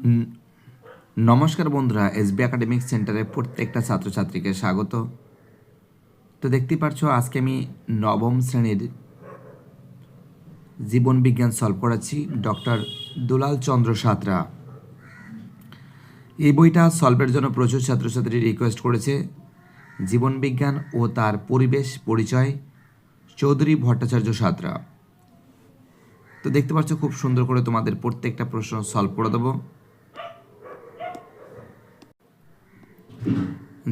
উম, নমস্কার বন্ধুরা, SB academic সেন্টারের প্রত্যেকটা ছাত্রছাত্রীকে স্বাগত। তো দেখতেই পারছো, আজকে আমি নবম শ্রেণীর জীবন বিজ্ঞান সলভ করাচ্ছি ডক্টর দুলাল চন্দ্র সাঁতরা। এই বইটা সলভের জন্য প্রচুর ছাত্রছাত্রী রিকোয়েস্ট করেছে। জীবন বিজ্ঞান ও তার পরিবেশ পরিচয়, চৌধুরী ভট্টাচার্য সাঁতরা। তো দেখতে পাচ্ছ, খুব সুন্দর করে তোমাদের প্রত্যেকটা প্রশ্ন সলভ করে দেবো।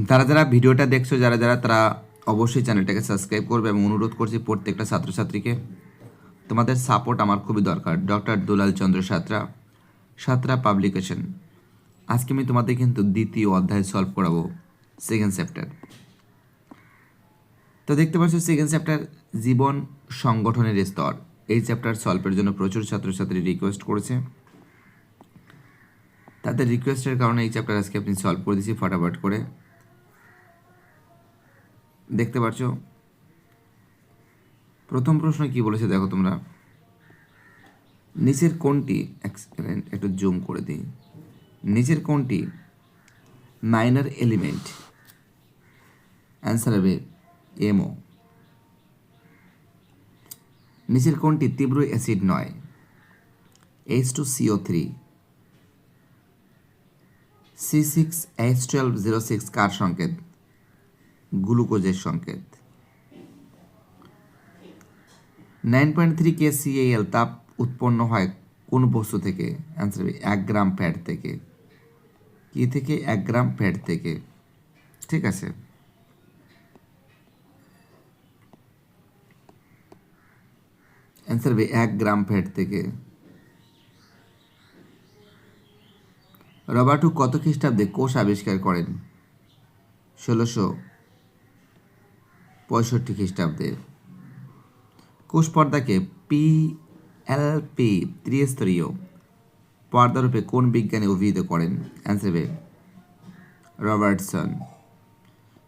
যারা যারা ভিডিওটা দেখছো, যারা যারা তারা অবশ্যই চ্যানেলটাকে সাবস্ক্রাইব করবে এবং অনুরোধ করছি প্রত্যেকটা ছাত্রছাত্রীকে, তোমাদের সাপোর্ট আমার খুবই দরকার। ডক্টর দুলাল চন্দ্র সাঁতরা, সাঁতরা পাবলিকেশন। আজকে আমি তোমাদের কিন্তু দ্বিতীয় অধ্যায় সলভ করাবো, সেকেন্ড চ্যাপ্টার। তো দেখতে পাচ্ছ, সেকেন্ড চ্যাপ্টার জীবন সংগঠনের স্তর। এই চ্যাপ্টার সলভের জন্য প্রচুর ছাত্রছাত্রী রিকোয়েস্ট করেছে। তাদের রিকোয়েস্টের কারণে এই চ্যাপ্টার আজকে আপনি সলভ করে দিচ্ছি ফটাফট করে। দেখতে পাচ্ছ, প্রথম প্রশ্ন কি বলেছে দেখো তোমরা। নিচের কোনটি, একটু জুম করে দিই, নিচের কোনটি মাইনর এলিমেন্ট? অ্যান্সার হবে এমও। নিচের কোনটি তীব্র অ্যাসিড নয়? H2CO3। C6H12O6 কার সংকেত? গ্লুকোজের সংকেত। 9.3 KCAL তাপ উৎপন্ন হয় কোন বস্তু থেকে? অ্যান্সার হবে 1 গ্রাম ফ্যাট থেকে। কি থেকে? 1 গ্রাম ফ্যাট থেকে। ঠিক আছে। অ্যান্সার হবে 1 গ্রাম ফ্যাট থেকে। রবার্ট হুক কত খ্রিস্টাব্দে কোষ আবিষ্কার করেন? 1665 খ্রিস্টাব্দে। কোষ পর্দাকে PLP ত্রিস্তরীয় পর্দারূপে কোন বিজ্ঞানী অভিহিত করেন? অ্যান্সার হবে রবার্টসন।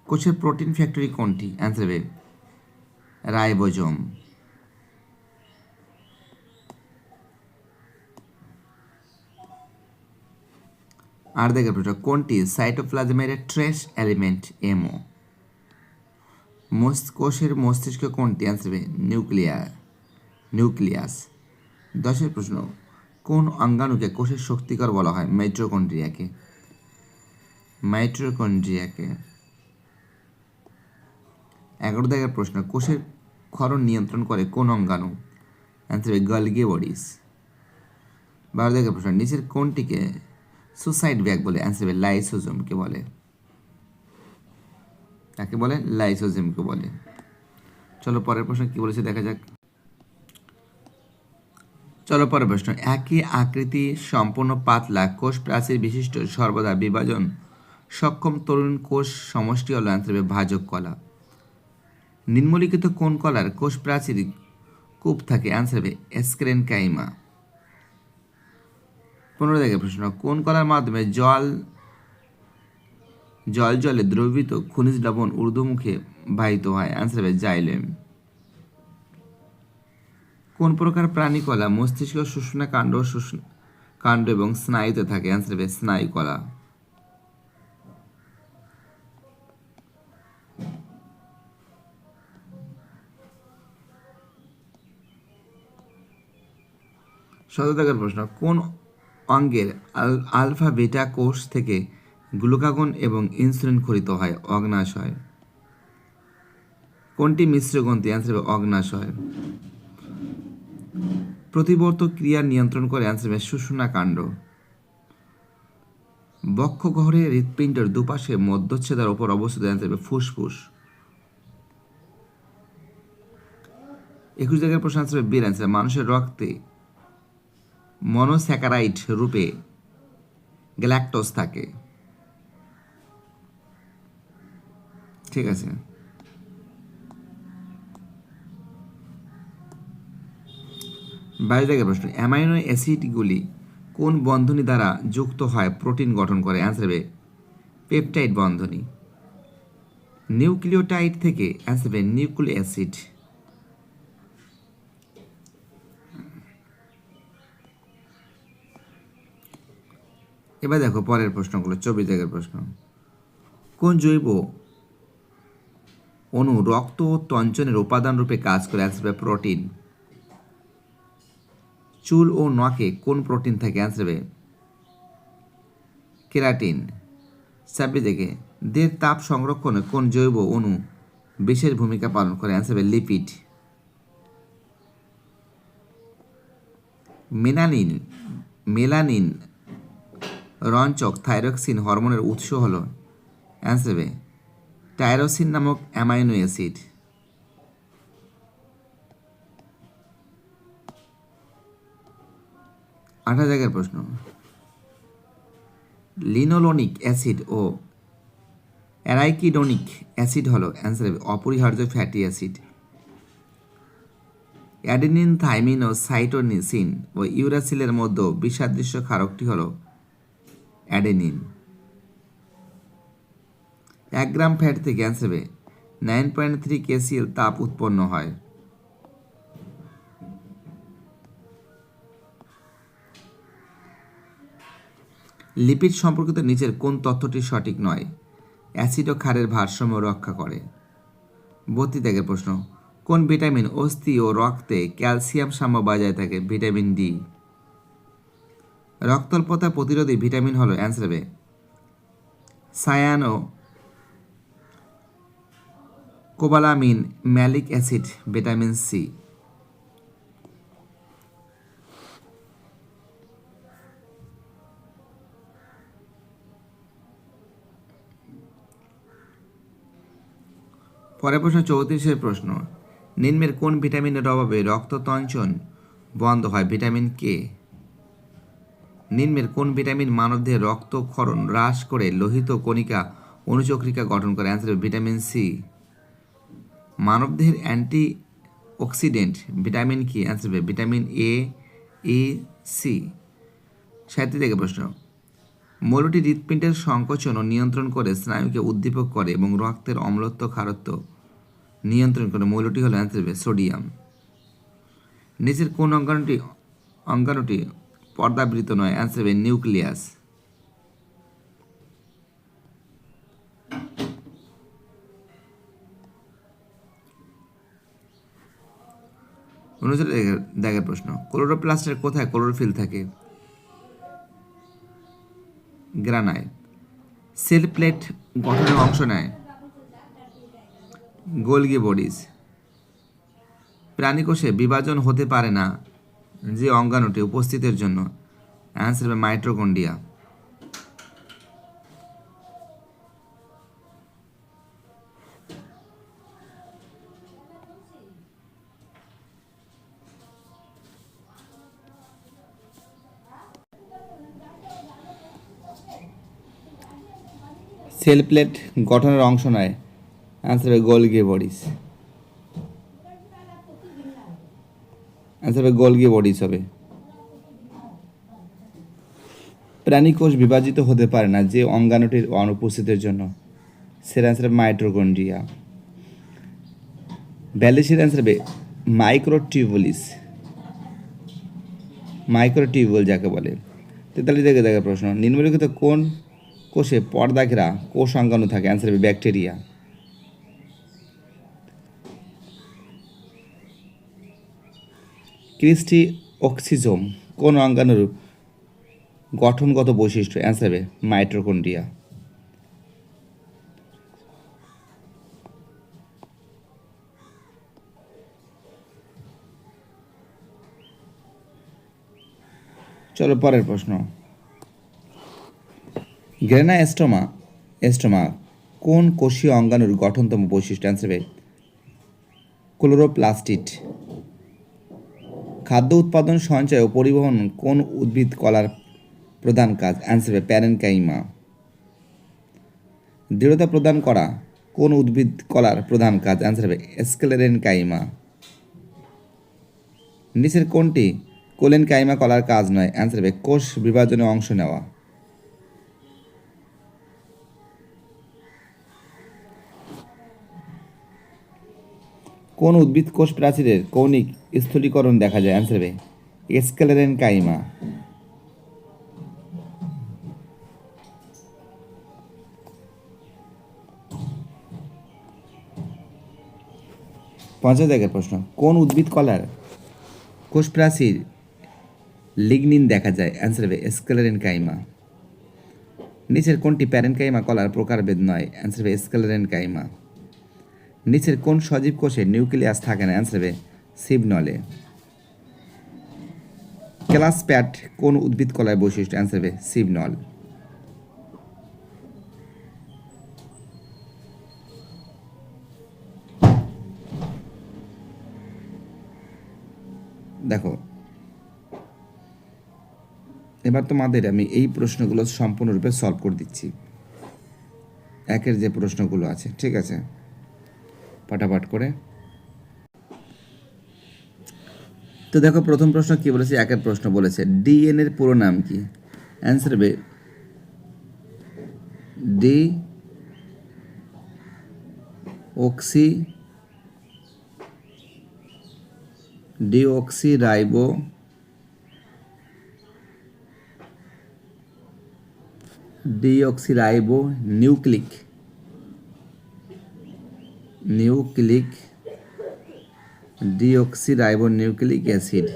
কোষের প্রোটিন ফ্যাক্টরি কোনটি? অ্যান্সার হবে রাইবোজোম। আর দেখে প্রশ্ন, কোনটি সাইটোপ্লাজমের ট্রেস এলিমেন্ট? এমও। কোষের মস্তিষ্ক কোনটি? অ্যান্সার হবে নিউক্লিয়াস। 10 প্রশ্ন, কোন অঙ্গাণুকে কোষের শক্তিকর বলা হয়? মাইটোকন্ড্রিয়াকে। 11 প্রশ্ন, কোষের ক্ষরণ নিয়ন্ত্রণ করে কোন অঙ্গাণু? অ্যান্সার হবে গলগি বডিস। 12 প্রশ্ন, নিচের কোনটিকে সুসাইড ব্যাগ বলে? অ্যান্সার হবে লাইসোজোমকে বলে। কাকে বলে? লাইসোজোমকে বলে। চলো পরের প্রশ্ন কি বলেছে দেখা যাক। চলো পরের প্রশ্ন, একই আকৃতি সম্পূর্ণ পাতলা কোষ প্রাচীর বিশিষ্ট সর্বদা বিভাজন সক্ষম তরুণ কোষ সমষ্টি হলো? অ্যান্সার হবে ভাজক কলা। নিম্নলিখিত কোন কলার কোষ প্রাচীর কূপ থাকে? অ্যান্সার হবে এসক্রেনকাইমা। 15 প্রশ্ন, কোন কলার মাধ্যমে জলে দ্রবীভূত খনিজ লবণ ঊর্ধ্বমুখে বাহিত হয়? অ্যান্সার হবে জাইলেম। কোন প্রকার প্রাণী কলা মস্তিষ্ক শুষ্না কাণ্ড এবং স্নায়ুতে থাকে? অ্যান্সার হবে স্নায়ু কলা। শতকের প্রশ্ন, কোন অঙ্গের আলফা বিটা কোষ থেকে গ্লুকাগন এবং ইনসুলিন খরিত হয়? অগ্নাশয়। কোনটি মিশ্র গ্রন্থি? অ্যান্সার হবে অগ্নাশয়। প্রতিবর্ত ক্রিয়া নিয়ন্ত্রণ করে? অ্যান্সার হবে শুষ্না কাণ্ড। বক্ষগহ্বরে হৃৎপিণ্ডের দুপাশে মধ্যচ্ছেদার উপর অবস্থিত? অ্যান্সার হবে ফুসফুস। 21 প্রশ্ন, অ্যান্সার হবে বির। অ্যান্সার, মানুষের রক্তে মনোস্যাকারাইড রূপে গ্যালাক্টোজ থাকে। ঠিক আছে। 22 প্রশ্ন, অ্যামাইনো অ্যাসিডগুলি কোন বন্ধনী দ্বারা যুক্ত হয় প্রোটিন গঠন করে? অ্যান্সার হবে পেপটাইড বন্ধনী। নিউক্লিওটাইড থেকে? অ্যান্সার হবে নিউক্লিক অ্যাসিড। এবার দেখো পরের প্রশ্নগুলো, 24 প্রশ্ন। কোন জৈব অণু রক্ত ও তঞ্চনের উপাদান রূপে কাজ করে? অ্যান্সার হবে প্রোটিন। চুল ও নখে কোন প্রোটিন থাকে? অ্যান্সার হবে কেরাটিন। 26 থেকে দেহের তাপ সংরক্ষণে কোন জৈব অণু বিশেষ ভূমিকা পালন করে? অ্যান্সার হবে লিপিড। মেলানিন রঞ্চক থাইরক্সিন হরমোনের উৎস হল? অ্যান্সার হবে টাইরোসিন নামক অ্যামাইনো অ্যাসিড। 28 প্রশ্ন। লিনোলোনিক অ্যাসিড ও অ্যারাইকিডোনিক অ্যাসিড হল? অ্যান্সার হবে অপরিহার্য ফ্যাটি অ্যাসিড। অ্যাডেনিন, থাইমিন ও সাইটোসিন ও ইউরাসিলের মধ্যে বিসাদৃশ্য ক্ষারকটি হল অ্যাডেনিন। 1 গ্রাম ফ্যাট থেকে অ্যান্সার হবে 9.3 kcal তাপ উৎপন্ন হয়। লিপিড সম্পর্কিত নিচের কোন তথ্যটি সঠিক নয়? অ্যাসিড ও ক্ষারের ভারসাম্য রক্ষা করে। 32 প্রশ্ন। কোন ভিটামিন অস্থি ও রক্তে ক্যালসিয়াম সাম্য বজায় থাকে? Vitamin D. রক্তাল্পতা প্রতিরোধী ভিটামিন হলো? অ্যান্সার হবে cyanocobalamin, malic acid, vitamin C. পরের প্রশ্ন 34 প্রশ্ন। নিম্নের কোন ভিটামিনের অভাবে রক্ততঞ্চন বন্ধ হয়? Vitamin K. নিম্নের কোন ভিটামিন মানবদেহে রক্তক্ষরণ হ্রাস করে লোহিত কণিকা অণুচক্রিকা গঠন করে? Answer vitamin C. মানবদেহের অ্যান্টি অক্সিডেন্ট ভিটামিন কি? Answer vitamin A, E, C. 37 প্রশ্ন। মৌলটি হৃৎপিণ্ডের সংকোচন ও নিয়ন্ত্রণ করে, স্নায়ুকে উদ্দীপক করে এবং রক্তের অম্লত্ব ক্ষারত্ব নিয়ন্ত্রণ করে। মৌলটি হলো? Answer sodium. নিচের কোন অঙ্গাণুটি পর্দাবৃত নয়? Answer nucleus. দেখে প্রশ্ন। ক্লোরোপ্লাস্টের কোথায় ক্লোরোফিল থাকে? গ্রানায়। সেল প্লেট গঠনের অংশ নেয়? Golgi bodies. প্রাণীকোষে বিভাজন হতে পারে না যে অঙ্গাণুটি উপস্থিতের জন্য? Answer mitochondria. সেল প্লেট গঠনের অংশ নয়? Answer Golgi bodies. Answer Golgi bodies হবে। প্রাণীকোষ বিভাজিত হতে পারে না যে অঙ্গাণুটির অনুপস্থিতির জন্য? সের অ্যান্সার মাইটোকন্ড্রিয়া। 42 অ্যান্সার হবে মাইক্রোটিউবুলিস। মাইক্রোটিউবুল যাকে বলে। 43 থেকে দেখে প্রশ্ন। নিম্নলিখিত কোন কোষে পর্দা ঘেরা কোষ অঙ্গাণু থাকে? অ্যান্সার হবে ব্যাকটেরিয়া। ক্রিস্টি অক্সিজোম কোন অঙ্গাণুর গঠনগত বৈশিষ্ট্য? অ্যান্সার হবে মাইটোকন্ড্রিয়া। চলো পরের প্রশ্ন। গ্রেনাস্টোমা কোন কোষীয় অঙ্গাণুর গঠনতম বৈশিষ্ট্য? অ্যান্সার হবে ক্লোরোপ্লাস্টিড। খাদ্য উৎপাদন, সঞ্চয় ও পরিবহন কোন উদ্ভিদ কলার প্রধান কাজ? অ্যান্সার হবে প্যারেনকাইমা। দৃঢ়তা প্রদান করা কোন উদ্ভিদ কলার প্রধান কাজ? অ্যান্সার হবে স্ক্লেরেনকাইমা। নিচের কোনটি কোলেনকাইমা কলার কাজ নয়? অ্যান্সার হবে কোষ বিভাজনে অংশ নেওয়া। কোন উদ্ভিদ কোষ প্রাচীরের কৌণিক স্থূলীকরণ দেখা যায়? অ্যান্সার হবে স্ক্লেরেনকাইমা। 50 প্রশ্ন, কোন উদ্ভিদ কলার কোষ প্রাচীর লিগনিন দেখা যায়? অ্যান্সার হবে স্ক্লেরেনকাইমা। নিচের কোনটি প্যারেনকাইমা কলার প্রকারভেদ নয়? অ্যান্সার হবে স্ক্লেরেনকাইমা। নিচের কোন সজীব কোষে নিউক্লিয়াস থাকে না? অ্যান্সার হবে সিবনলে। ক্লাসপ্যাড কোন উদ্ভিদ কলার বৈশিষ্ট্য? অ্যান্সার হবে সিবনল। দেখো এবার তোমাদের আমি এই প্রশ্নগুলো সম্পূর্ণরূপে সলভ করে দিচ্ছি, একের যে প্রশ্নগুলো আছে, ঠিক আছে, পাটাপাট করে। তো দেখো প্রথম প্রশ্ন কি বলেছে, একের প্রশ্ন বলেছে ডিএনএ এর পুরো নাম কি? অ্যান্সার হবে D oxy deoxyribo deoxyribo nucleic deoxyribo nucleic acid.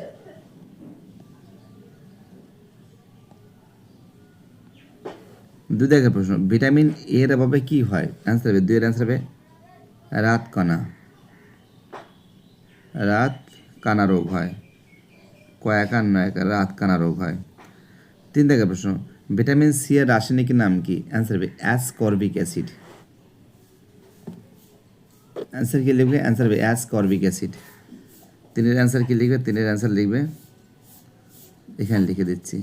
দুই দেখের প্রশ্ন, ভিটামিন এর অভাবে কি হয়? অ্যান্সার হবে দুইয়ের অ্যান্সার হবে রাত কানা রোগ হয়। কয়েকার নয়, রাত কানা রোগ হয়। তিন দেখের প্রশ্ন, ভিটামিন সি এর রাসায়নিক নাম কি? অ্যান্সার হবে অ্যাসকর্বিক অ্যাসিড। অ্যান্সার কি লিখবে? অ্যান্সার হবে অ্যাসকর্বিক অ্যাসিড। তিনের অ্যান্সার কি লিখবে? তিনের অ্যান্সার লিখবে, এখানে লিখে দিচ্ছি,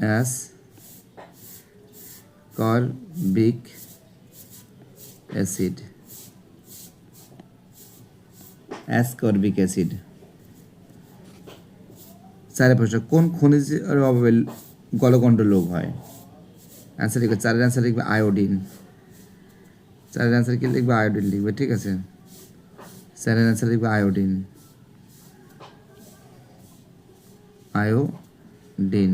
অ্যাসকর্বিক অ্যাসিড। Ascorbic acid. চারের প্রশ্ন, কোন খনিজের অভাবে গলগণ্ড রোগ হয়? অ্যান্সার লিখবে, চারের অ্যান্সার লিখবে আয়োডিন। চারের অ্যান্সার কি লিখবে? আয়োডিন লিখবে, ঠিক আছে, চারের অ্যান্সার লিখবে আয়োডিন। আয়োডিন।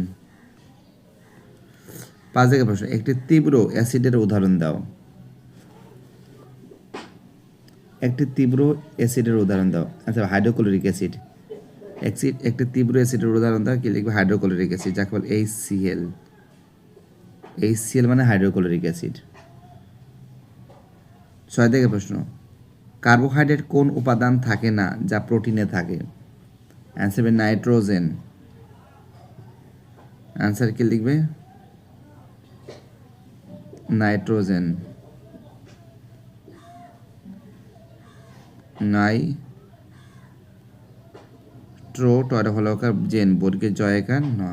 পাঁচ থেকে প্রশ্ন, একটি তীব্র অ্যাসিডের উদাহরণ দাও। একটি তীব্র অ্যাসিডের উদাহরণ দাও। আচ্ছা, হাইড্রোক্লোরিক অ্যাসিড। একটি তীব্র অ্যাসিডের উদাহরণ দাও, কি লিখবে? হাইড্রোক্লোরিক অ্যাসিড, যাকে বলে HCl। HCl মানে হাইড্রোক্লোরিক অ্যাসিড। ছয় থেকে প্রশ্ন, কার্বোহাইড্রেট কোন উপাদান থাকে না যা প্রোটিনে থাকে? অ্যান্সার হবে নাইট্রোজেন। অ্যান্সার কি লিখবে? নাইট্রোজেন। জেন বর্গের জয়কার না,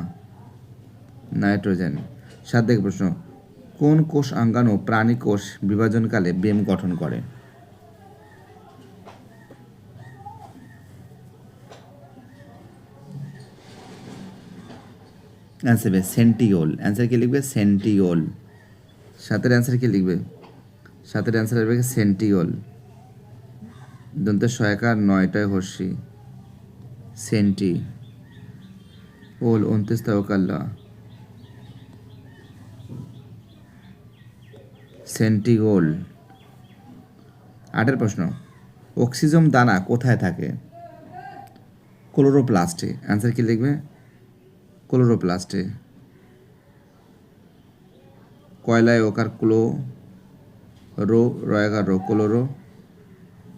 নাইট্রোজেন। সাত থেকে প্রশ্ন, কোন কোষ অঙ্গাণু প্রাণী কোষ বিভাজনকালে বেম গঠন করে? অ্যান্সার হবে সেন্টিওল। অ্যান্সার কি লিখবে? সেন্টিওল। সাতের অ্যান্সার কি লিখবে? সাতের অ্যান্সার হবে সেন্টিওল। দন্তে সহায়কার নয়টায় হর্ষি, সেন্টি ওল 29 তাওকাল্লা, সেন্টিওল। আটের প্রশ্ন, অক্সিজম দানা কোথায় থাকে? ক্লোরোপ্লাস্টে। অ্যান্সার কি লিখবে? ক্লোরোপ্লাস্টে। কয়লায় ওকার ক্লোরো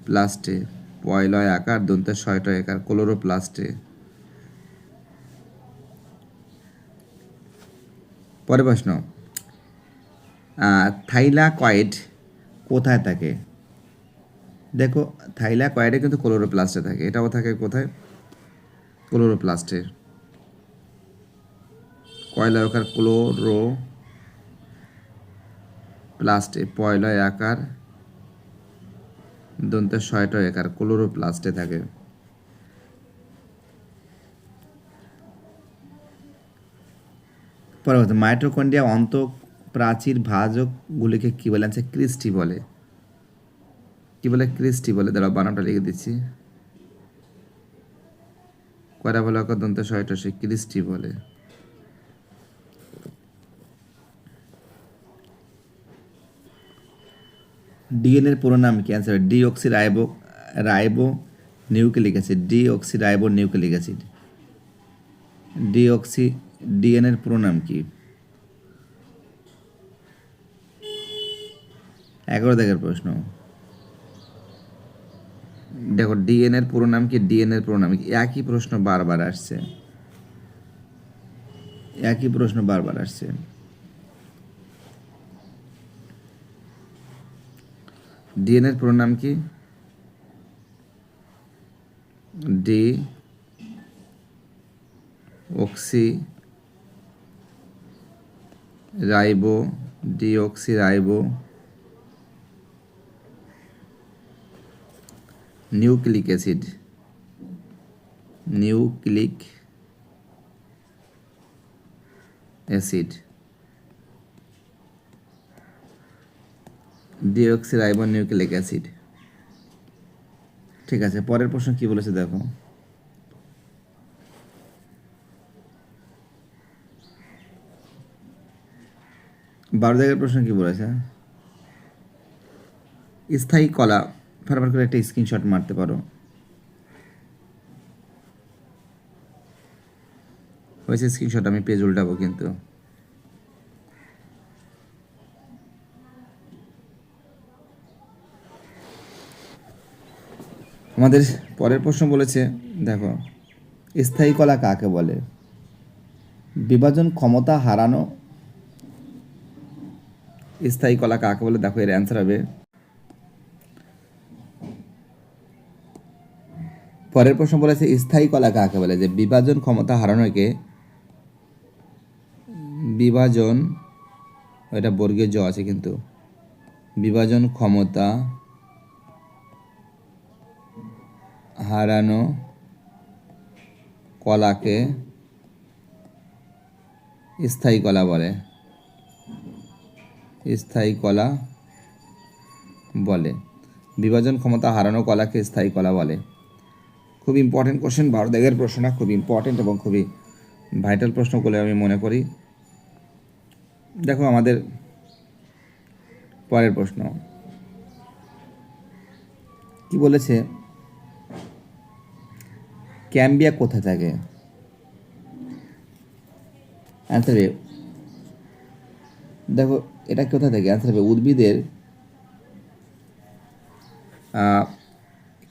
প্লাস্টে, পয়লয় আকার দন্তে 6টা একার, ক্লোরোপ্লাস্টে। পরের প্রশ্ন, থাইলাকয়েড কোথায় থাকে? দেখো থাইলাকয়েডে কিন্তু ক্লোরোপ্লাস্টে থাকে, এটাও থাকে কোথায়? ক্লোরোপ্লাস্টে। কয়লায় আকার ক্লোরোপ্লাস্টে, পয়লয় আকার দন্তে 6টা একার, ক্লোরোপ্লাস্টে থাকে। পরবর্তী, মাইটোকন্ড্রিয়া অন্তঃপ্রাচীর ভাজকগুলিকে কি বলে? আছে ক্রিস্টি বলে। কি বলে? ক্রিস্টি বলে। দাঁড়াও বানানটা লিখে দিচ্ছি, কয়টা বলে দন্তে 6টা, সে ক্রিস্টি বলে। ডিএনএ এর পুরো নাম কি? Answer deoxy ribo nucleic acid. Deoxy ribo nucleic acid. Deoxy DNA এর পুরো নাম কি? 11 দাগের প্রশ্ন। দেখো ডিএনএ এর পুরো নাম কি? ডিএনএ এর পুরো নাম কি? একই প্রশ্ন বারবার আসছে, একই প্রশ্ন বারবার আসছে। ডিএনএ এর পুরো নাম কি? D oxy ribo deoxy ribo nucleic acid. Nucleic acid, deoxy ribo nucleic acid. ঠিক আছে, পরের প্রশ্ন কি বলেছে দেখো। 12 দাগের প্রশ্ন কি বলেছে? স্থায়ী কলা, ফরওয়ার্ড করে একটা স্ক্রিনশট মারতে পারো। হয়েছে স্ক্রিনশট, আমি পেজ উল্টাবো কিন্তু। আমাদের পরের প্রশ্ন বলেছে দেখো, স্থায়ী কলা কাকে বলে? বিভাজন ক্ষমতা হারানো স্থায়ী কলা কাকে বলে? দেখো এর অ্যান্সার হবে, পরের প্রশ্ন বলেছে স্থায়ী কলা কাকে বলে? যে বিভাজন ক্ষমতা হারানোকে বিভাজন, এটা বর্গীয় জ আছে কিন্তু, বিভাজন ক্ষমতা হারানো কলাকে স্থায়ী কলা বলে। স্থায়ী কলা বলে, বিভাজন ক্ষমতা হারানো কলাকে স্থায়ী কলা বলে। খুব ইম্পর্টেন্ট কোশ্চেন, 12 দাগের প্রশ্নটা খুব ইম্পর্টেন্ট এবং খুবই ভাইটাল প্রশ্ন বলে আমি মনে করি। দেখো আমাদের পরের প্রশ্ন কি বলেছে, ক্যাম্বিয়া কোথায় থাকে? অ্যান্সার হবে, দেখো এটা কোথায় থাকে? অ্যান্সার হবে উদ্ভিদের,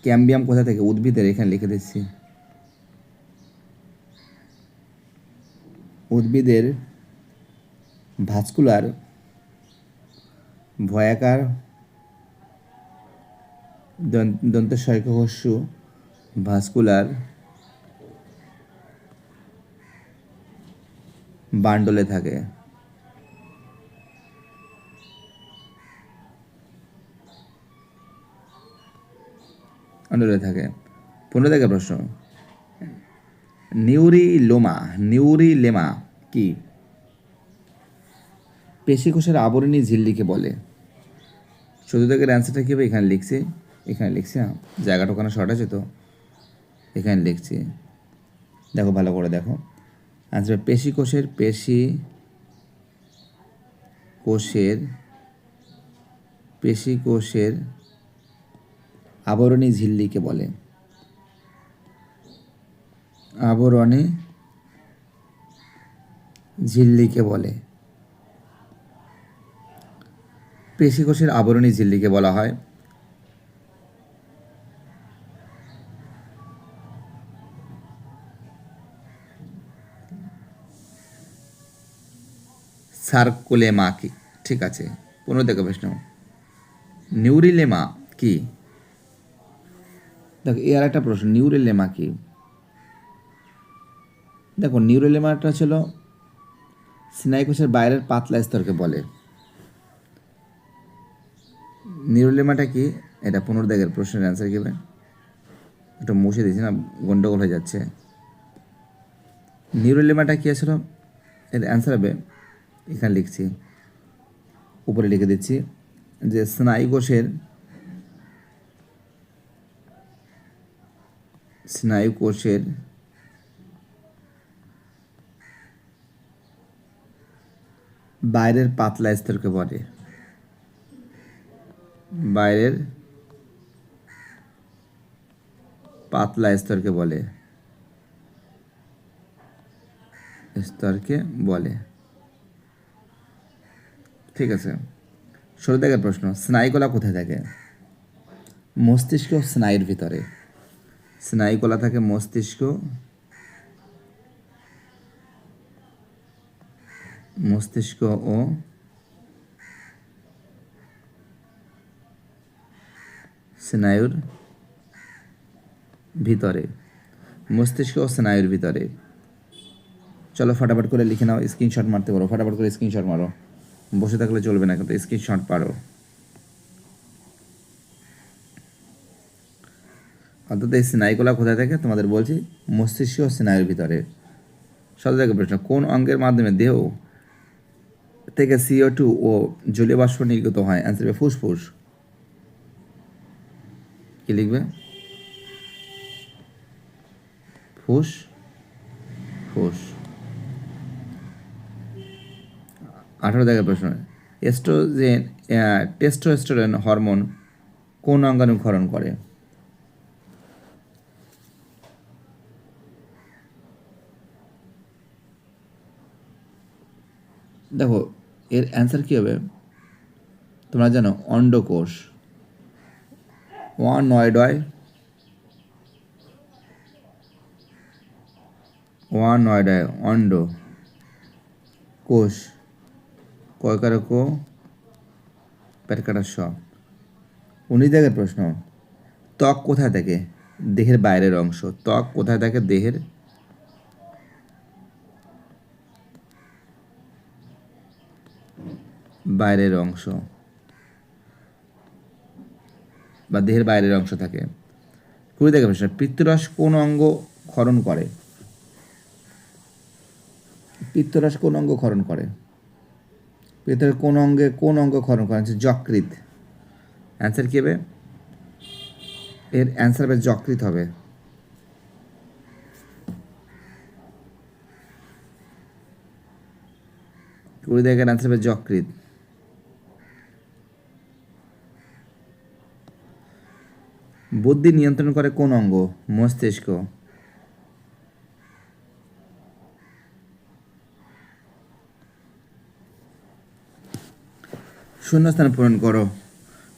ক্যাম্বিয়াম কোথা থেকে? উদ্ভিদের, এখানে লিখে দিচ্ছি, উদ্ভিদের ভাস্কুলার ভয়াকার দন্তস্বয়কহস্যু ভাস্কুলার বান্ডলে থাকে। বান্ডলে থাকে। 15 দাগের প্রশ্ন, নিউরিলেমা কি? পেশিকোষের আবরণী ঝিল্লিকে বলে। 14 দাগের অ্যান্সারটা কী হবে? এখানে লিখছি, হ্যাঁ জায়গাটা ওখানে শর্ট আছে তো এখানে লিখছি, দেখো ভালো করে দেখো। আচ্ছা, পেশিকোষের আবরণী ঝিল্লিকে বলে। আবরণী ঝিল্লিকে বলে, পেশিকোষের আবরণী ঝিল্লিকে বলা হয় সার্কোলেমা কি? ঠিক আছে, 15 দাগের প্রশ্ন, নিউরিলেমা কি? দেখো এর একটা প্রশ্ন, নিউরিলেমা কি? দেখো নিউরিলেমাটা ছিল স্নায়ুকোষের বাইরের পাতলা স্তরকে বলে। নিউরিলেমাটা কি? এটা 15 দাগের প্রশ্নের অ্যান্সার কি হবে? একটু মুছে দিয়েছি না, গন্ডগোল হয়ে যাচ্ছে। নিউরিলেমাটা কি আসলে? এর অ্যান্সার হবে, এখানে লিখছি, উপরে লিখে দিচ্ছি, যে স্নায়ুকোষের বাইরের পাতলা স্তরকে বলে। বাইরের পাতলা স্তরকে বলে, ঠিক আছে। 16 দাগের প্রশ্ন, স্নায়ুকলা কোথায় থাকে? মস্তিষ্ক স্নায়ুর ভিতরে। স্নায়ুকলা থাকে মস্তিষ্ক ও স্নায়ুর ভিতরে। মস্তিষ্ক ও স্নায়ুর ভিতরে। চলো ফটাফট করে লিখে নাও, স্ক্রিনশট মারতে পারো, ফটাফট করে স্ক্রিনশট মারো, বসে থাকলে চলবে না, কিন্তু স্ক্রিনশট পারো। অর্থাৎ এই স্নায়ুকলা কোথায় থাকে তোমাদের বলছি, মস্তিষ্ক ও স্নায়ুর ভিতরে। 17 দাগের প্রশ্ন, কোন অঙ্গের মাধ্যমে দেহ থেকে CO2 ও জলীয় বাষ্প নির্গত হয়? অ্যান্সার হবে ফুসফুস। কি লিখবে? ফুসফুস। 18 দাগের প্রশ্ন, টেস্টোস্টেরন হরমোন কোন অঙ্গাণু ক্ষরণ করে? দেখো এর অ্যান্সার কী হবে তোমরা জানো, অন্ডকোষ। অন্ড কোষ, কয়কারক পেটকাটার স। 19 দাগের প্রশ্ন, ত্বক কোথায় থাকে? দেহের বাইরের অংশ। ত্বক কোথায় থাকে? দেহের বাইরের অংশ বা দেহের বাইরের অংশ থাকে। 20 দাগের প্রশ্ন, পিত্তরস কোন অঙ্গ ক্ষরণ করে? পিত্তরস কোন অঙ্গ ক্ষরণ করে? পিত্তরস কোন অঙ্গ ক্ষরণ করে? যকৃৎ। অ্যান্সার কী হবে? এর অ্যান্সার হবে যকৃৎ হবে। 20 দাগের অ্যান্সার হবে যকৃৎ। বুদ্ধি নিয়ন্ত্রণ করে কোন অঙ্গ? মস্তিষ্ক। শূন্যস্থান পূরণ করো।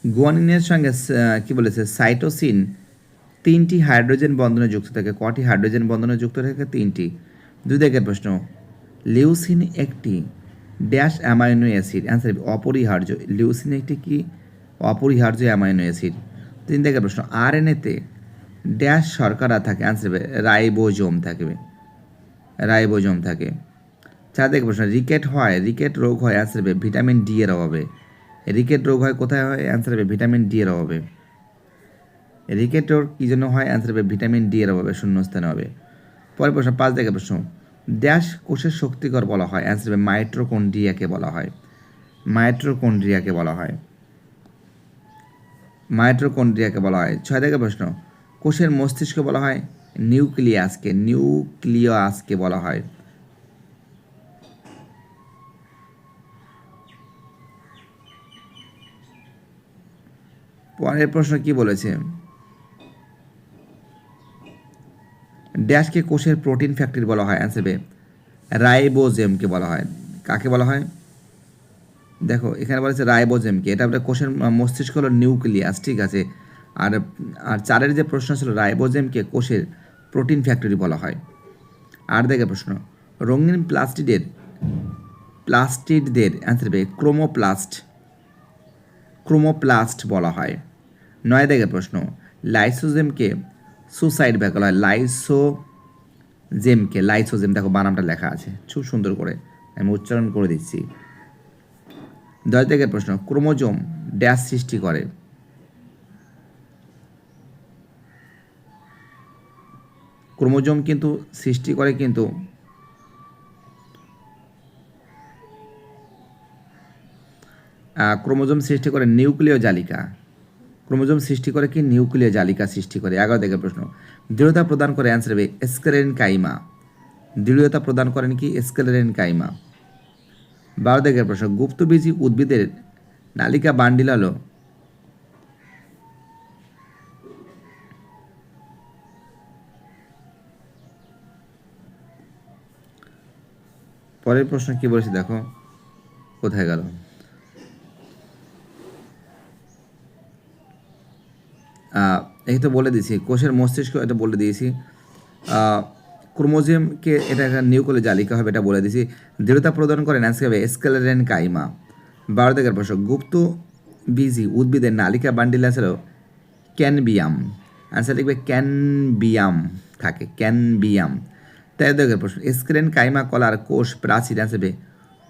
গুয়ানিনের সঙ্গে কি বলেছে? সাইটোসিন 3টি হাইড্রোজেন বন্ধনে যুক্ত থাকে। কটি হাইড্রোজেন বন্ধনে যুক্ত থাকে? 3টি। 2 দাগের প্রশ্ন, লিউসিন একটি ড্যাশ অ্যামাইনো অ্যাসিড। অ্যান্সার অপরিহার্য। লিউসিন একটি কি? অপরিহার্য অ্যামাইনো অ্যাসিড। 3 দাগের প্রশ্ন, RNA-তে ড্যাশ শর্করা থাকে? অ্যান্সার রাইবোজোম থাকবে, রাইবোজোম থাকে। 4 দাগের প্রশ্ন, রিকেট রোগ হয়? অ্যান্সার ভিটামিন ডি এর অভাবে। রিকেট রোগ হয় কোথায় হয়? অ্যান্সার ভিটামিন ডি এর অভাবে। রিকেট রোগ কী জন্য হয়? অ্যান্সার ভিটামিন ডি এর অভাবে, শূন্যস্থানে হবে। পরের প্রশ্ন 5 দাগের প্রশ্ন, ড্যাশ কোষের শক্তিকর বলা হয়? অ্যান্সার মাইটোকন্ড্রিয়াকে বলা হয়। মাইটোকন্ড্রিয়াকে বলা হয়। 6 দাগের প্রশ্ন, কোষের মস্তিষ্ক বলা হয়? নিউক্লিয়াসকে বলা হয়। পরের প্রশ্ন কি বলেছে? ড্যাশকে কোষের প্রোটিন ফ্যাক্টরি বলা হয়? অ্যান্সার রাইবোজোমকে বলা হয়। কাকে বলা হয়? দেখো এখানে বলেছে রাইবোজোমকে, এটা আমরা কোষের মস্তিষ্ক হলো নিউক্লিয়াস, ঠিক আছে। আর 4-এর যে প্রশ্ন ছিল, রাইবোজোমকে কোষের প্রোটিন ফ্যাক্টরি বলা হয়। 8 দাগের প্রশ্ন, রঙিন প্লাস্টিডদের অ্যান্সার ক্রোমোপ্লাস্ট বলা হয়। 9 দাগের প্রশ্ন, লাইসোজেমকে সুসাইড ব্যাক বলা হয়? লাইসোজেম, দেখো বানামটা লেখা আছে খুব সুন্দর করে, আমি উচ্চারণ করে দিচ্ছি। 10 দাগের প্রশ্ন, ক্রোমোজোম ড্যাশ সৃষ্টি করে? ক্রোমোজোম কিন্তু সৃষ্টি করে কিন্তু ক্রোমোজোম সৃষ্টি করে নিউক্লিয় জালিকা। ক্রোমোজোম সৃষ্টি করে কি? নিউক্লিয় জালিকা সৃষ্টি করে। 11 দাগের প্রশ্ন, দৃঢ়তা প্রদান করে? অ্যান্সার হবে স্ক্লেরেনকাইমা। দৃঢ়তা প্রদান করেন কি? স্ক্লেরেনকাইমা। 12 দাগের প্রশ্ন, গুপ্তবীজী উদ্ভিদের নালিকা বান্ডিল হলো? পরের প্রশ্ন কি বলেছি দেখো, কোথায় গেল? এই তো বলে দিয়েছি, কোষের মস্তিষ্ক, এটা বলে দিয়েছি। ক্রোমোজোমকে এটা নিউক্লিয় জালিকা হবে, এটা বলে দিয়েছি। দৃঢ়তা প্রদান করে অ্যান্সার হবে স্কেলেরেন কাইমা। 12 দাগের প্রশ্ন, গুপ্ত বীজি উদ্ভিদের নালিকা বান্ডিল আছে ক্যানবিয়াম। অ্যান্সার লিখবে ক্যানবিয়াম থাকে, ক্যানবিয়াম। 13 দাগের প্রশ্ন, স্কেলেন কাইমা কলার কোষ প্রাচীর। অ্যান্সার হবে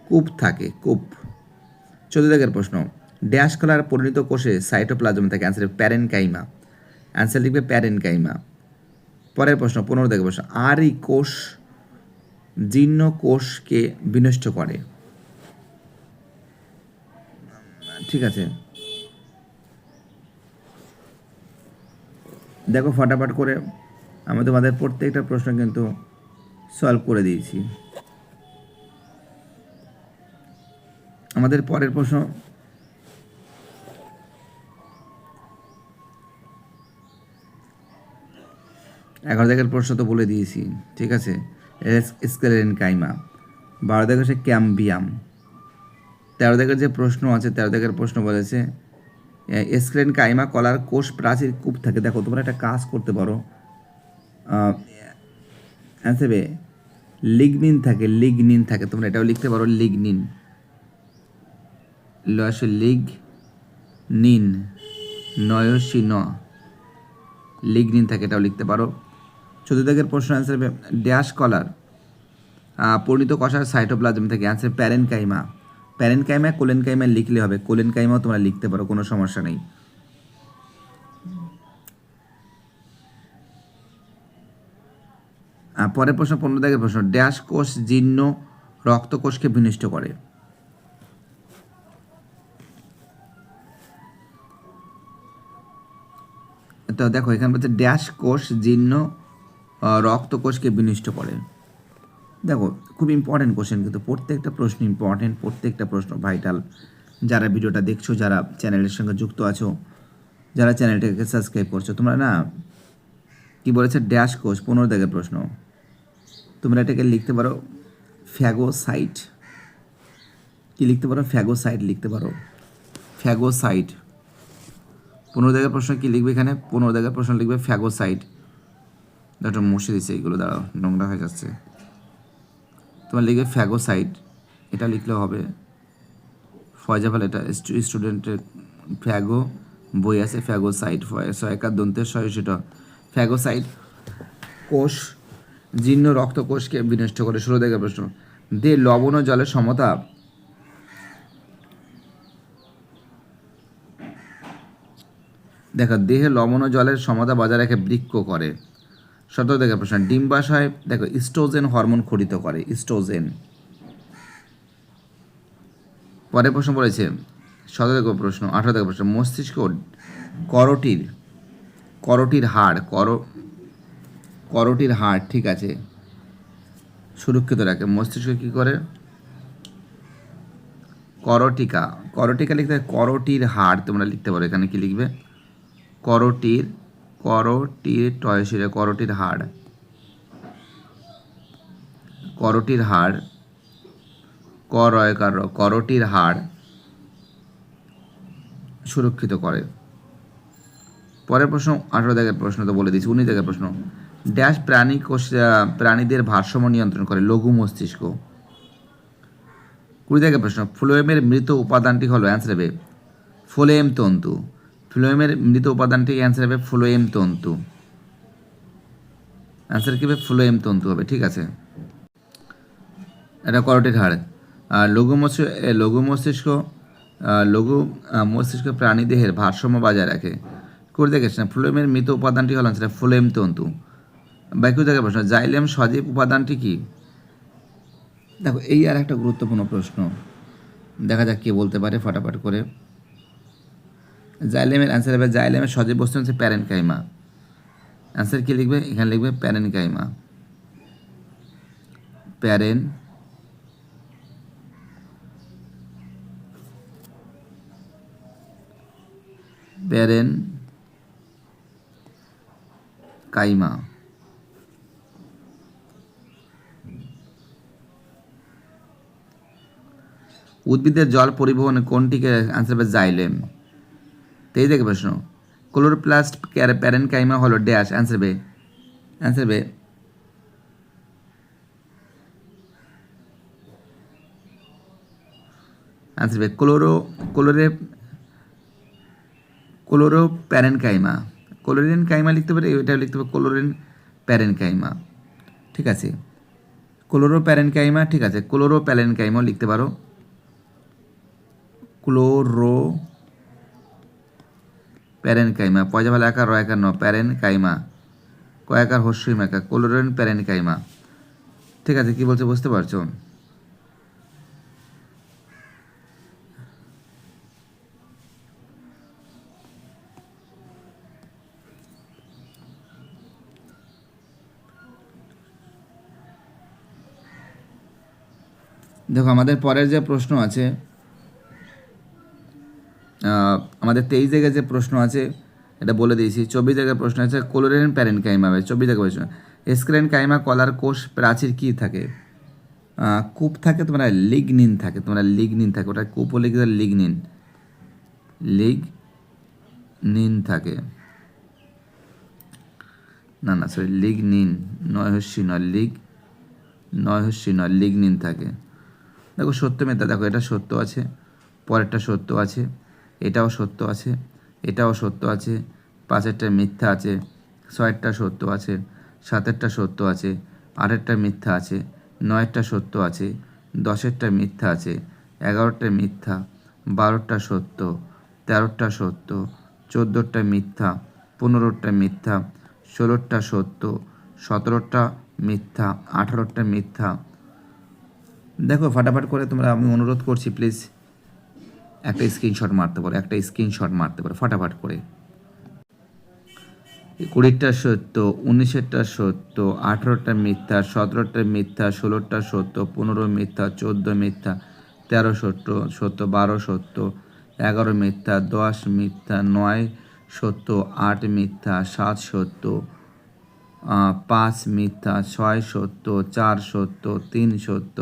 কূপ থাকে, কূপ। 14 দাগের প্রশ্ন, ড্যাশ কলার পরিণত কোষে সাইটোপ্লাজম থাকে। Answer প্যারেন chyma. অ্যান্সার লিখবে প্যারেন কাইমা। পরের প্রশ্ন 15 দাগের প্রশ্ন, আরই কোষ জীর্ণ কোষকে বিনষ্ট করে। ঠিক আছে, দেখো ফটাফট করে আমি তোমাদের প্রত্যেকটা প্রশ্ন কিন্তু সলভ করে দিয়েছি। আমাদের পরের প্রশ্ন, এগারো দাগের প্রশ্ন তো বলে দিয়েছি, ঠিক আছে। স্কেলেন কাইমা। 12 দাগের হচ্ছে ক্যাম্বিয়াম। 13 দাগের যে প্রশ্ন আছে, 13 দাগের প্রশ্ন বলেছে স্কেলেন কাইমা কলার কোষ প্রাচীর কূপ থাকে। দেখো তোমরা একটা কাজ করতে পারো, অ্যান্সারে লিগনিন থাকে, লিগনিন থাকে, তোমরা এটাও লিখতে পারো লিগনিন। লিগ নিন নয়সি ন, লিগনিন থাকে, এটাও লিখতে পারো। 14 দাগের প্রশ্ন অ্যান্সার হবে ড্যাশ কলার পরিণত কষার সাইটোপ্লাজম থেকে। Answer parenchyma. Parenchyma collenchyma লিখলে হবে, কোলেন কাইমাও তোমরা লিখতে পারো, কোনো সমস্যা নেই। পরের প্রশ্ন 15 দাগের প্রশ্ন, ড্যাশ কোষ জীর্ণ রক্তকোষকে বিনষ্ট করে। তো দেখো এখানে বলছে ড্যাশ কোষ জীর্ণ রক্তকোষকে বিনষ্ট করে। দেখো খুব ইম্পর্টেন্ট কোশ্চেন, কিন্তু প্রত্যেকটা প্রশ্ন ইম্পর্টেন্ট, প্রত্যেকটা প্রশ্ন ভাইটাল। যারা ভিডিওটা দেখছো, যারা চ্যানেলের সঙ্গে যুক্ত আছো, যারা চ্যানেলটাকে সাবস্ক্রাইব করছো, তোমরা না কি বলেছে ড্যাশ কোষ, 15 দাগের প্রশ্ন, তোমরা এটাকে লিখতে পারো ফ্যাগোসাইট। কি লিখতে পারো? ফ্যাগোসাইট লিখতে পারো, ফ্যাগোসাইট। 15 দাগের প্রশ্ন কি লিখবে এখানে? 15 দাগের প্রশ্ন লিখবে ফ্যাগোসাইট। একটা মুছে দিচ্ছে এইগুলো, দাঁড়াও নোংরা হয়ে যাচ্ছে। তোমার লিখবে ফ্যাগোসাইট, এটা লিখলেও হবে। ফয়জাফল, এটা স্টুডেন্টের ফ্যাগো বই আছে, ফ্যাগোসাইট, সয়কার দন্তের সয়সিটা। ফ্যাগোসাইট কোষ জীর্ণ রক্তকোষকে বিনষ্ট করে। 16 দাগের প্রশ্ন, দে লবণ ও জলের সমতা। দেখো দেহে লবণ ও জলের সমতা বজায় রেখে বৃক্ক করে। 17 দাগের প্রশ্ন, ডিম্বাশয় দেখো ইস্ট্রোজেন হরমোন খরিত করে, ইস্ট্রোজেন। পরের প্রশ্ন বলেছে 17 দাগের প্রশ্ন, 18 দাগের প্রশ্ন, মস্তিষ্ক করটির হাড়, করটির হাড়, ঠিক আছে, সুরক্ষিত রাখে। মস্তিষ্ক কি করে? করটিকা, করটিকা লিখতে হয় করটির হাড়, তোমরা লিখতে পারো। এখানে কি লিখবে? করটির, করটির টয়সিরে, করটির হাড়, করটির হাড়, করয়কার, করটির হাড় সুরক্ষিত করে। পরের প্রশ্ন 18 দাগের প্রশ্ন তো বলে দিচ্ছি। 19 দাগের প্রশ্ন, ড্যাশ প্রাণীদের ভারসাম্য নিয়ন্ত্রণ করে। লঘু মস্তিষ্ক। 20 দাগের প্রশ্ন, ফ্লোয়েমের মৃত উপাদানটি হলো। অ্যান্সার হবে ফ্লোয়েম তন্তু। ফ্লোয়েমের মৃত উপাদানটি অ্যান্সার হবে ফ্লোয়েম তন্তু। অ্যান্সার কি হবে? ফ্লোয়েম তন্তু হবে, ঠিক আছে। এটা করটির হাড়। আর লঘু মস্তিষ্ক প্রাণীদেহের ভারসাম্য বজায় রাখে। করে দেখেছেন ফ্লোয়েমের মৃত উপাদানটি হল সেটা ফ্লোয়েম তন্তু। বাকি থেকে প্রশ্ন, জাইলেম সজীব উপাদানটি কি? দেখো এই আর একটা গুরুত্বপূর্ণ প্রশ্ন, দেখা যাক কে বলতে পারে ফটাফট করে। জাইলেমের অ্যান্সার হবে, জাইলেমের সজীব বস্তু হচ্ছে প্যারেনকাইমা। অ্যান্সার কি লিখবে? এখানে লিখবে প্যারেনকাইমা, প্যারেন প্যারেন কাইমা। উদ্ভিদের জল পরিবহনে কোনটিকে আনসার হবে জাইলেম। 23 থেকে প্রশ্ন, ক্লোরোপ্লাস্ট প্যারেনকাইমা হলো ড্যাশ, আনসার বে, আনসার বে, আনসার বে ক্লোরো প্যারেনকাইমা, ক্লোরিন কাইমা লিখতে পারে, এটা লিখতে পারে ক্লোরিন প্যারেনকাইমা, ঠিক আছে, ক্লোরো প্যারেনকাইমা, ঠিক আছে, ক্লোরো প্যারেনকাইমাও লিখতে পারো, ক্লোরো প্যারেনকাইমা, পয়জা ভালো একার র একার ন প্যারেনকাইমা, কয়াকার হস্যই মাকা, ক্লোরিন প্যারেনকাইমা, ঠিক আছে, কি বলছে বুঝতে পারছো? দেখো আমাদের পরের যে প্রশ্ন আছে, আমাদের 23 জায়গায় যে প্রশ্ন আছে এটা বলে দিয়েছি। 24 জায়গায় প্রশ্ন আছে ক্লোরিন প্যারেনকাইমা হবে। 24 জায়গায় প্রশ্ন, স্ক্লেন কাইমা কলার কোষ প্রাচীর কি থাকে? কূপ থাকে, তোমরা লিগনিন থাকে, তোমরা লিগনিন থাকে, ওটা কূপও লিখে লিগনিন, লিগনিন থাকে, না না সরি লিগনিন, নয় হস্যি নয়, নয় হস্যি নয়, লিগনিন থাকে। দেখো সত্য মিথ্যা, দেখো এটা সত্য আছে, পরেরটা সত্য আছে, এটাও সত্য আছে, এটাও সত্য আছে, পাঁচেরটা মিথ্যা আছে, ছয়েরটা সত্য আছে, সাতেরটা সত্য আছে, আটেরটা মিথ্যা আছে, নয়েরটা সত্য আছে, দশেরটা মিথ্যা আছে, 11টা মিথ্যা, 12টা সত্য, 13টা সত্য, 14টা মিথ্যা, 15টা মিথ্যা, 16টা সত্য, 17টা মিথ্যা, 18টা মিথ্যা। দেখো ফাটাফাট করে তোমরা, আমি অনুরোধ করছি প্লিজ একটা স্ক্রিনশট মারতে পারো, একটা স্ক্রিনশট মারতে পারো ফটাফট করে। 20টা সত্য, 19এরটা সত্য, 18টা মিথ্যা, 17টা মিথ্যা, 16টা সত্য, 15 মিথ্যা, 14 মিথ্যা, 13 সত্য, 12 সত্য, 11 মিথ্যা, 10 মিথ্যা, 9 সত্য, 8 মিথ্যা, 7 সত্য, 5 মিথ্যা, 6 সত্য, 4 সত্য, 3 সত্য,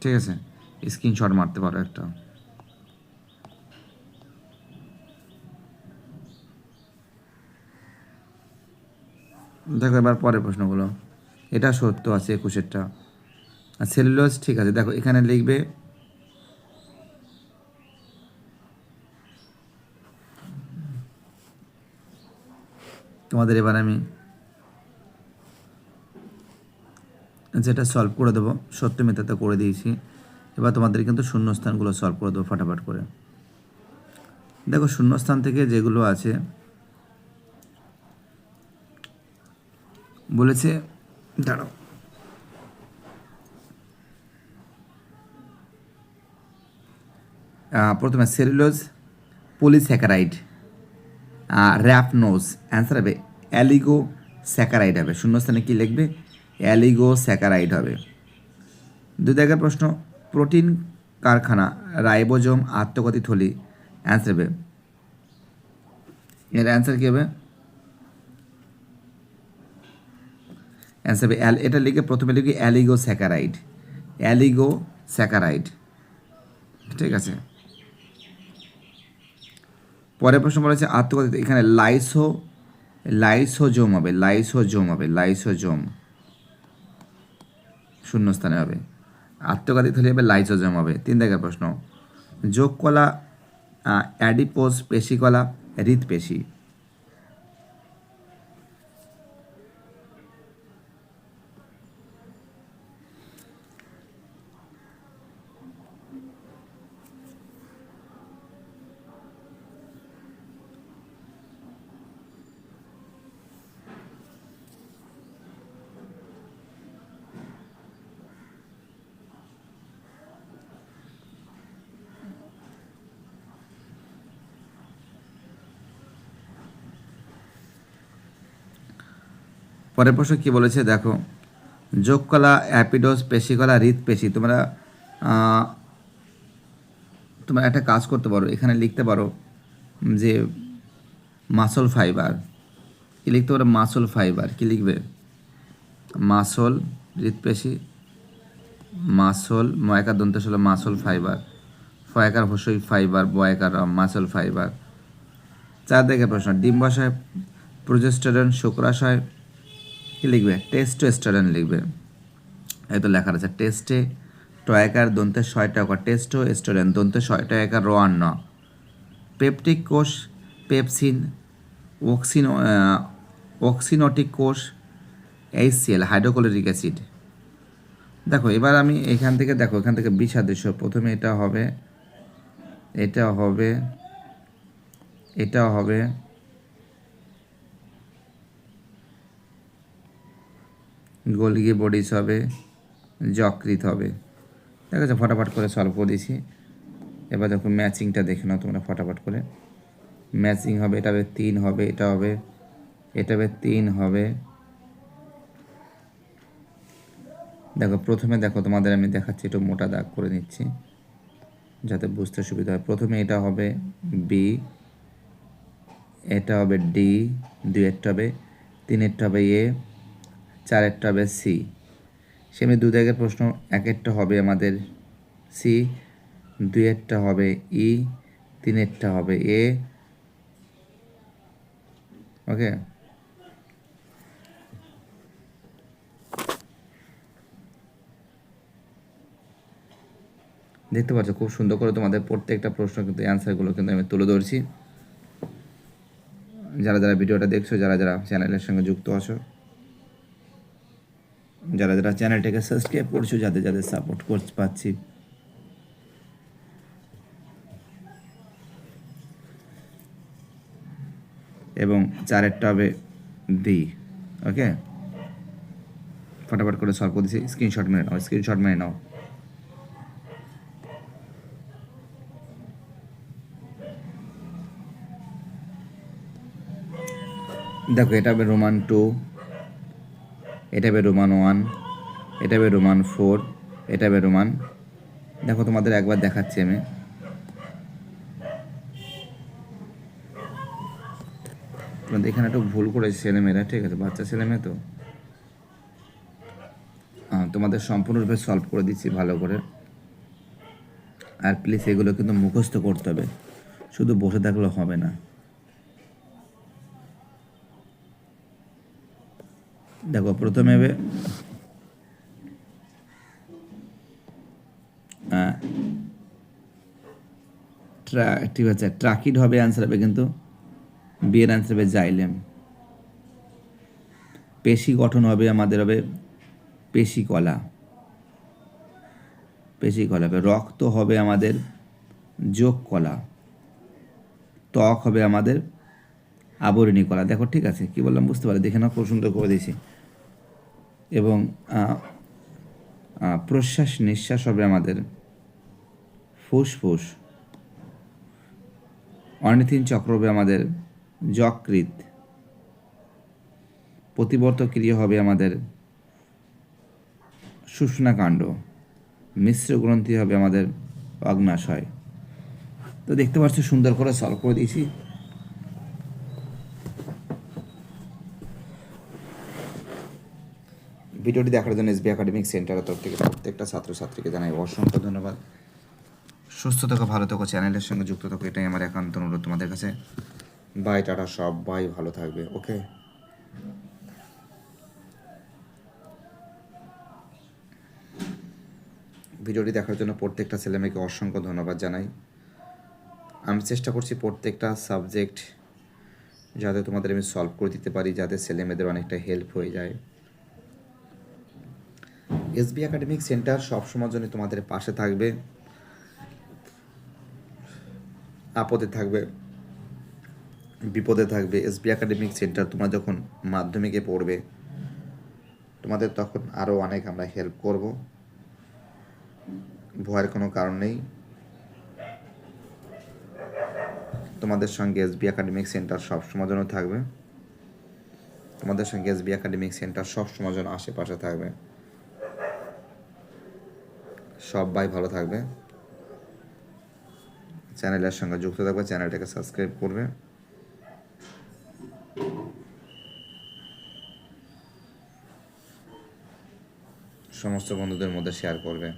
ঠিক আছে, স্ক্রিনশট মারতে পারো একটা। দেখো এবার পরের প্রশ্নগুলো, এটা সত্য আছে 21এরটা, আর সেলুলোজ ঠিক আছে। দেখো এখানে লিখবে তোমাদের, এবার আমি যেটা সলভ করে দেবো, সত্য মিথ্যাটা করে দিয়েছি, এবার তোমাদের কিন্তু শূন্যস্থানগুলো সলভ করে দেবো ফাটাফাট করে। দেখো শূন্যস্থান থেকে যেগুলো আছে বলেছে, দাঁড়াও, প্রথমে সেলুলোজ পলিস্যাকারাইড, র্যাপনোজ, অ্যান্সার হবে অ্যালিগো স্যাকারাইড হবে। শূন্যস্থানে কি লিখবে? অ্যালিগো স্যাকারাইড হবে। 2 জায়গার প্রশ্ন, প্রোটিন কারখানা রাইবোজোম আত্মঘাতী থলি, অ্যান্সার হবে, এর অ্যান্সার কী হবে? অ্যান্সার হবে এটা লিখে প্রথমে লিখি অ্যালিগো স্যাকারাইড, অ্যালিগো স্যাকারাইড, ঠিক আছে। পরের প্রশ্ন বলেছে আত্মঘাতী, এখানে লাইসোজোম হবে, লাইসোজোম হবে, লাইসোজোম শূন্যস্থানে হবে, আত্মঘাতী থলি হবে লাইসোজোম হবে। 3 জায়গার প্রশ্ন, যোগকলা অ্যাডিপোজ পেশিকলা হৃৎপেশি, পরের প্রশ্ন কী বলেছে দেখো, যোগকলা অ্যাপিডোজ পেশিকলা হৃৎপেশি, তোমরা একটা কাজ করতে পারো, এখানে লিখতে পারো যে মাসল ফাইবার, কি লিখতে পারো? মাসল ফাইবার, কি লিখবে? মাসল হৃৎপেশি, মাসল, ময়াকার দন্ত হলো মাসল ফাইবার, ফয়াকার হসই ফাইবার, বয়াকার মাসল ফাইবার। 4 দেখে প্রশ্ন, ডিম্বাশয় প্রোজেস্টেরন, শুক্রাশয় কি লিখবে? টেস্টোস্টেরন লিখবে। এই তো লেখা আছে টেস্টে টয়াকার দন্তে 6টা অক্ষর, টেস্টো স্টেরন দন্তে 6টা একার রোয়ান ন। পেপটিক কোষ, পেপসিন, অক্সিনো অক্সিনোটিক কোষ, HCl হাইড্রোক্লোরিক অ্যাসিড। দেখো এবার আমি এখান থেকে দেখো, এখান থেকে বিসাদৃশ্য, প্রথমে এটা হবে, এটা হবে, এটা হবে, গোলগি বডিস হবে, যকৃত হবে। ঠিক আছে, ফটাফট করে সলভ করে দিয়েছি। এবার দেখো ম্যাচিংটা দেখে নাও তোমরা ফটাফট করে। ম্যাচিং হবে, এটা হবে 3 হবে, এটা হবে, এটা হবে 3 হবে। দেখো প্রথমে দেখো তোমাদের আমি দেখাচ্ছি, একটু মোটা দাগ করে নিচ্ছি যাতে বুঝতে সুবিধা হয়। প্রথমে এটা হবে বি, এটা হবে ডি, 2-এরটা হবে, 3-এরটা হবে এ, 4-এরটা হবে সি। সেমনি 2 দাগের প্রশ্ন, 1-এরটা হবে আমাদের সি, 2-এরটা হবে ই, 3-এরটা হবে এ। ওকে, দেখতে পাচ্ছ খুব সুন্দর করে তোমাদের প্রত্যেকটা প্রশ্ন কিন্তু অ্যান্সারগুলো কিন্তু আমি তুলে ধরছি। যারা যারা ভিডিওটা দেখছো, যারা যারা চ্যানেলের সঙ্গে যুক্ত আছো, যারা যারা চ্যানেলটাকে সাবস্ক্রাইব করছো, যাদের যাদের সাপোর্ট করতে পাচ্ছি। এবং 4-এরটা হবে ডি। ওকে, ফটাফট করে সলভ করে দিচ্ছি। স্ক্রিনশট মেরে নাও, স্ক্রিনশট মেরে নাও। দেখো এটা হবে রোমান 2, এটা হবে রোমান 1, এটা হবে রোমান 4, এটা হবে রোমান। দেখো তোমাদের একবার দেখাচ্ছি আমি। তোমাদের এখানে একটু ভুল করেছে ছেলেমেয়েরা, ঠিক আছে, বাচ্চা ছেলেমেয়ে তো। তোমাদের সম্পূর্ণরূপে সলভ করে দিচ্ছি ভালো করে। আর প্লিজ এগুলো কিন্তু মুখস্থ করতে হবে, শুধু বসে থাকলে হবে না। দেখো প্রথমে হবে ঠিক আছে, ট্রাকিড হবে অ্যান্সার হবে, কিন্তু বিয়ের অ্যান্সার হবে জাইলেম। পেশি গঠন হবে আমাদের হবে পেশিকলা, পেশিকলা হবে। রক্ত হবে আমাদের যোগ কলা। ত্বক হবে আমাদের আবরণী কলা। দেখো ঠিক আছে, কি বললাম বুঝতে পারি, দেখে নাও, খুব সুন্দর করে দিয়েছি। এবং প্রশ্বাস নিঃশ্বাস হবে আমাদের ফুসফুস। অর্নিথিন চক্র হবে আমাদের যকৃৎ। প্রতিবর্ত ক্রিয়া হবে আমাদের শুষ্নাকাণ্ড। মিশ্র গ্রন্থি হবে আমাদের অগ্নাশয়। তো দেখতে পাচ্ছ সুন্দর করে সলভ করে দিয়েছি। ভিডিওটি দেখার জন্য এসবি একাডেমিক সেন্টারের তরফ থেকে প্রত্যেকটা ছাত্রছাত্রীকে জানাই অসংখ্য ধন্যবাদ। সুস্থ থাকো, ভালো থাকো, চ্যানেলের সঙ্গে যুক্ত থাকো, এটাই আমার একান্ত অনুরোধ তোমাদের কাছে। বাই, টাটা, সবাই ভালো থাকবে। ওকে, ভিডিওটি দেখার জন্য প্রত্যেকটা ছেলেমেয়েকে অসংখ্য ধন্যবাদ জানাই। আমি চেষ্টা করছি প্রত্যেকটা সাবজেক্ট যাতে তোমাদের আমি সলভ করে দিতে পারি, যাতে ছেলেমেয়েদের অনেকটা হেল্প হয়ে যায়। এসবি একাডেমিক সেন্টার সবসময় জন্য তোমাদের পাশে থাকবে, আপদে থাকবে, বিপদে থাকবে। এসবি একাডেমিক সেন্টার তোমরা যখন মাধ্যমিকে পড়বে, তোমাদের তখন আরও অনেক আমরা হেল্প করব, ভয়ের কোনো কারণ নেই। তোমাদের সঙ্গে এসবি একাডেমিক সেন্টার সবসময় জন্য থাকবে, তোমাদের সঙ্গে এসবি একাডেমিক সেন্টার সবসময় জন্য আশেপাশে থাকবে। সবাই ভালো থাকবে, চ্যানেলের সঙ্গে যুক্ত থাকবে, চ্যানেলটাকে সাবস্ক্রাইব করবে। সমস্ত বন্ধুদের মধ্যে শেয়ার করবে।